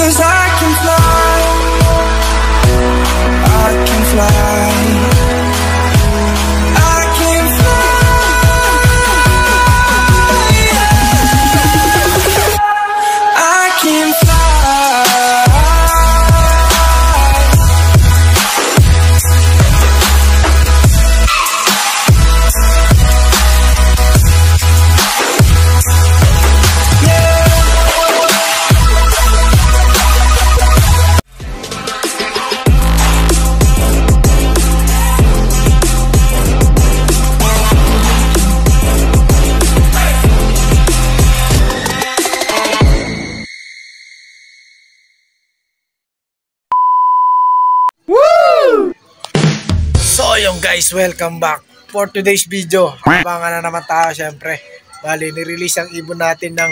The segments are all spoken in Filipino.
'cause I can fly. I can fly. I can fly. I can fly. So yung guys, welcome back for today's video. Abangan na naman tayo syempre. Bali, nirelease ang ibon natin ng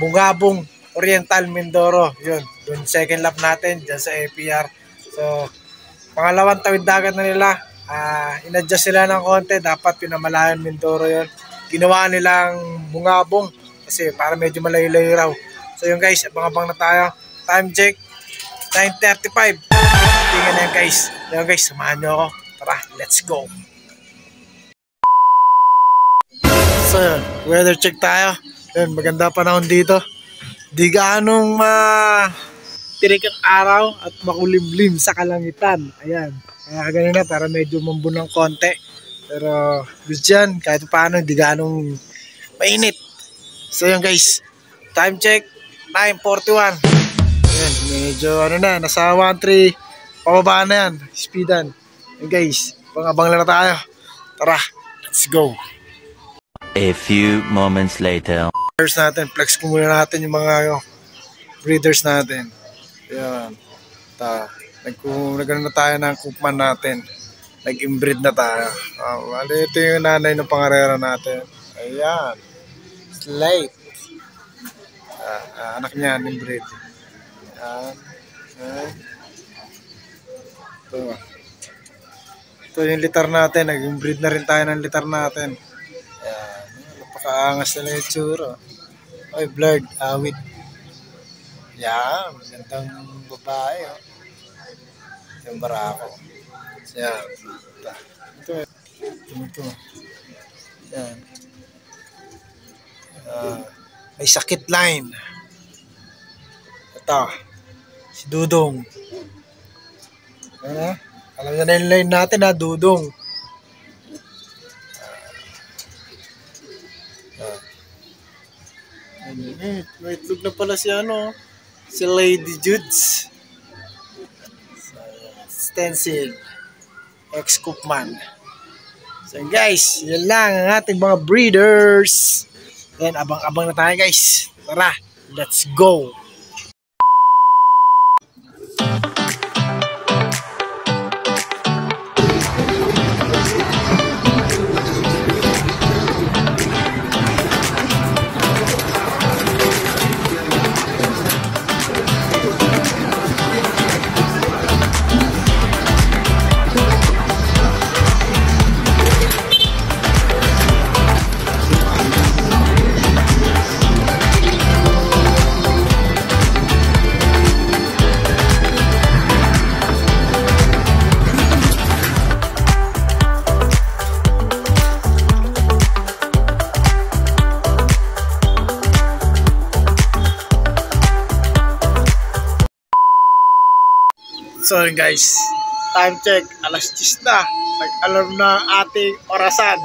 Bungabong Oriental Mindoro. Yun, dun second lap natin dyan sa APR. So, pangalawang tawid dagat na nila. In-adjust sila ng konti. Dapat pinamalayan Mindoro yun. Ginawa nilang Bungabong kasi para medyo malayo-layo raw. So yung guys, abang-abang na tayo. Time check, 9:35. Tingnan na yan guys. Yung guys, samahan nyo ako. Tara, let's go. So yun, weather check tayo. Yun, maganda panahon dito. Di gaanong tirik ang araw at makulimlim sa kalangitan. Ayan, kaya ganun na para medyo mambunang konti. Pero gusto yan, kahit paano di gaanong mainit. So yun guys, time check, 9:41. Ayan, medyo ano na, nasa 1.3 pababa na yan, speedan. And guys, pang-abang lang na tayo. Tara, let's go. A few moments later. Breeders natin, flex ko muna natin yung mga breeders natin. Ayan. Nagano na tayo ng coopman natin. Nag-inbreed na tayo. Bali, ito yung nanay ng pangarera natin. Ayan. Slate. Anak niya, inbreed. Ayan. Ayan. Ito yung litar natin. Nag-breed na rin tayo ng litar natin. Ayan. Napakaangas na yung tsura. Ay, blurred. Awit. Yan. Magandang babae. Oh. Yung barako. Yan. Ito. Yan. May sakit line. Ito. Si Dudong. Ayan. Alam na yung line natin ha, Dudong. May itlog na pala si ano, si Lady Judes. Stencil. Ex-coopman. So guys, yan lang ang ating mga breeders. Yan, abang-abang na tayo guys. Tara, let's go. So guys, time check, alas 10 na. Nag-alarm na ang ating orasan.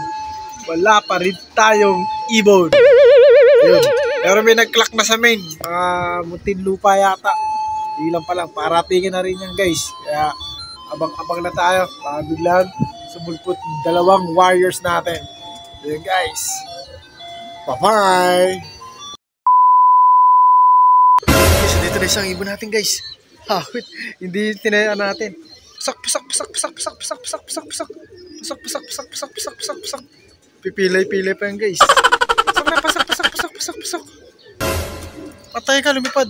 Wala pa rin tayong ibon. Yun. Pero may nag-clock na sa main. Muntinlupa yata. Ilang pa lang, paratingin na rin yan guys. Kaya abang-abang na tayo. Para biglang sumulpot dalawang warriors natin. Yun guys. Bye-bye! So dito na isang ibon natin guys. Wait, hindi tinayaan natin. Pusak. Pipilay-pilay pa yan guys. Pasak. Patay ka, lumipad.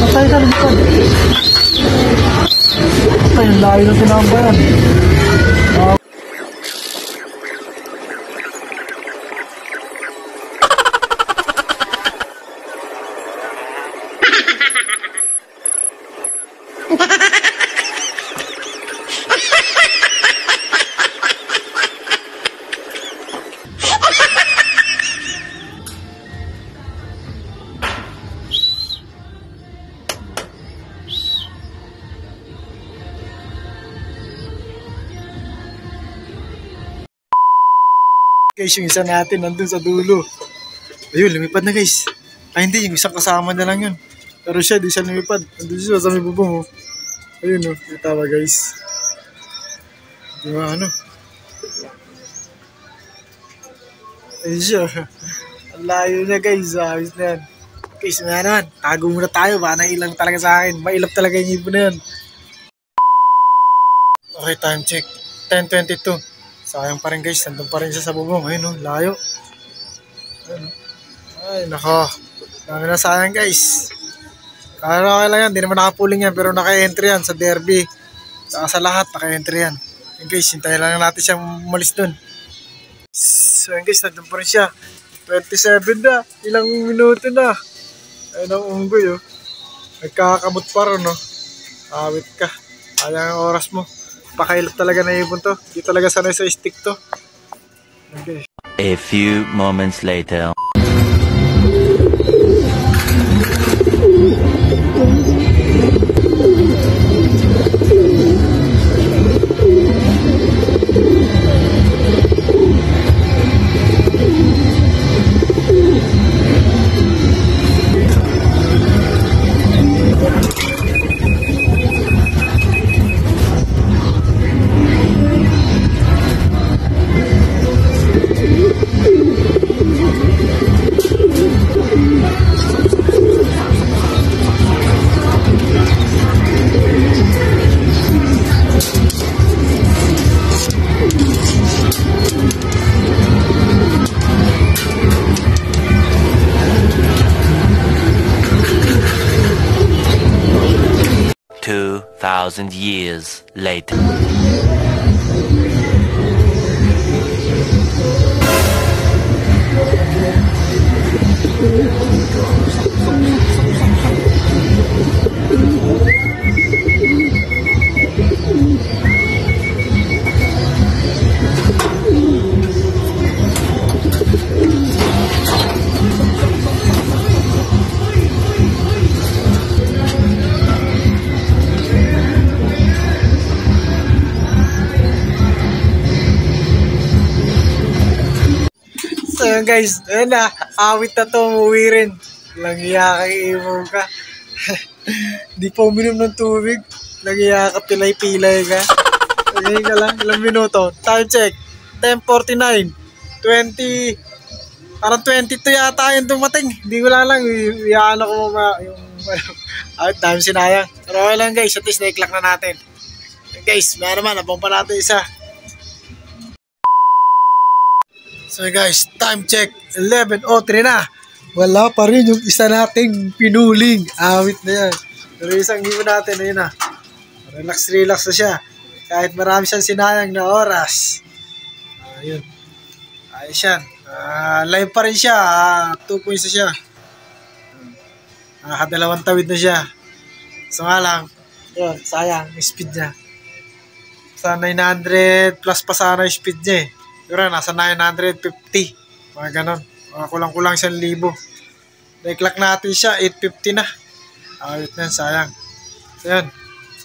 Patay ka, lumipad. Patay, yung layo ng tinambayan. Guys, yung isa natin nandun sa dulo. Ayun, lumipad na guys. Ay hindi, yung isang kasama na lang yun. Pero siya, di siya lumipad. Nandun siya sa may bubong. Ayun kita ba guys? Di ba ano? Ayun siya. Ang layo niya guys. Ayos na yan. Guys, may naman. Tago muna tayo. Baka nailang talaga sa akin. Mailap talaga yung ibon na yan. Okay, time check. 10:22. Sayang pa rin guys. Nandun pa rin siya sa bubong. Ayun layo. Ayun. Ay, nako. Dami na sayang guys. Okay lang yan. Di naman nakapuling yan. Pero naka-entry yan sa derby. Saka sa lahat naka-entry yan. Ayun guys, hintayin lang natin siyang umalis dun. So ayun guys, nandun pa rin siya. 27 na. Ilang minuto na. Ayun ang unggoy Nagkakamot pa rin Awit ka. Sayang ang oras mo. Pakailap talaga na ibon to. Di talaga sanay sa stick to. Okay. A few moments later. Thousand years later. So yun guys, ayun na, awit na to, umuwi rin. Langya kay Imo ka. Di pa uminom ng tubig. Langya ka, pilay-pilay ka. Ngayon ka lang, ilang minuto. Time check, 10:49. 20, parang 22 yata yung dumating. Hindi ko lang, iyan ako yung time sinayang. Pero okay lang guys, at least na-clock na natin. Guys, may naman, nabang pa natin isa. So guys, time check, 11:03 na. Wala pa rin yung isa nating pinuling. Awit na yan. Pero isang ibon natin, ayun na. Relax na siya. Kahit marami siyang sinayang na oras. Ayun. Ayos yan. Live pa rin siya. 2 points na siya. Nakadalawang tawid na siya. So nga lang, yun, sayang, yung speed niya. Sa 900 plus pa sana yung speed niya Pero nasa 950. Mga ganon. Mga kulang-kulang 1,000. Na-clock natin siya, 850 na. Awit na yan, sayang. So yun.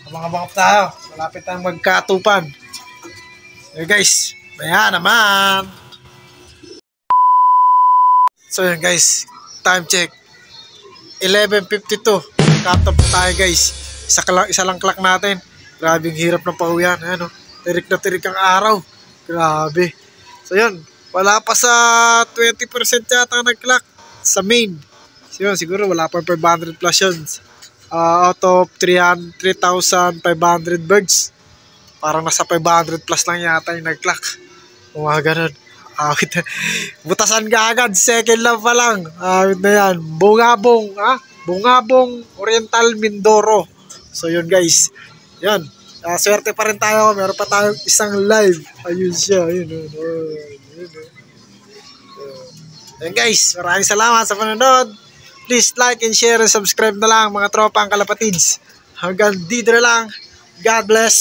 Abang-abang tayo. Malapit tayong magkatupan. So guys, maya naman. So yun guys, time check. 11:52. Cut off tayo guys. Isa lang clock natin. Grabe yung hirap ng pahuyan. Ano? Tirik na tirik ang araw. Grabe. So yun, wala pa sa 20% yata nag-clock sa main. So yun, siguro wala pa 500 plus yun. Out of 3,500 birds, parang nasa 500 plus lang yata yung nag-clock. Mga ganun. Awit na. Butasan ka agad, second lang pa lang. Awit na yan. Bungabong, Bungabong Oriental Mindoro. So yun guys, yun. Swerte pa rin tayo. Meron pa tayong isang live. Ayun siya. Ayun. Ayun guys. Maraming salamat sa panonood. Please like and share and subscribe na lang mga tropang kalapatids. Hanggang dito na lang. God bless.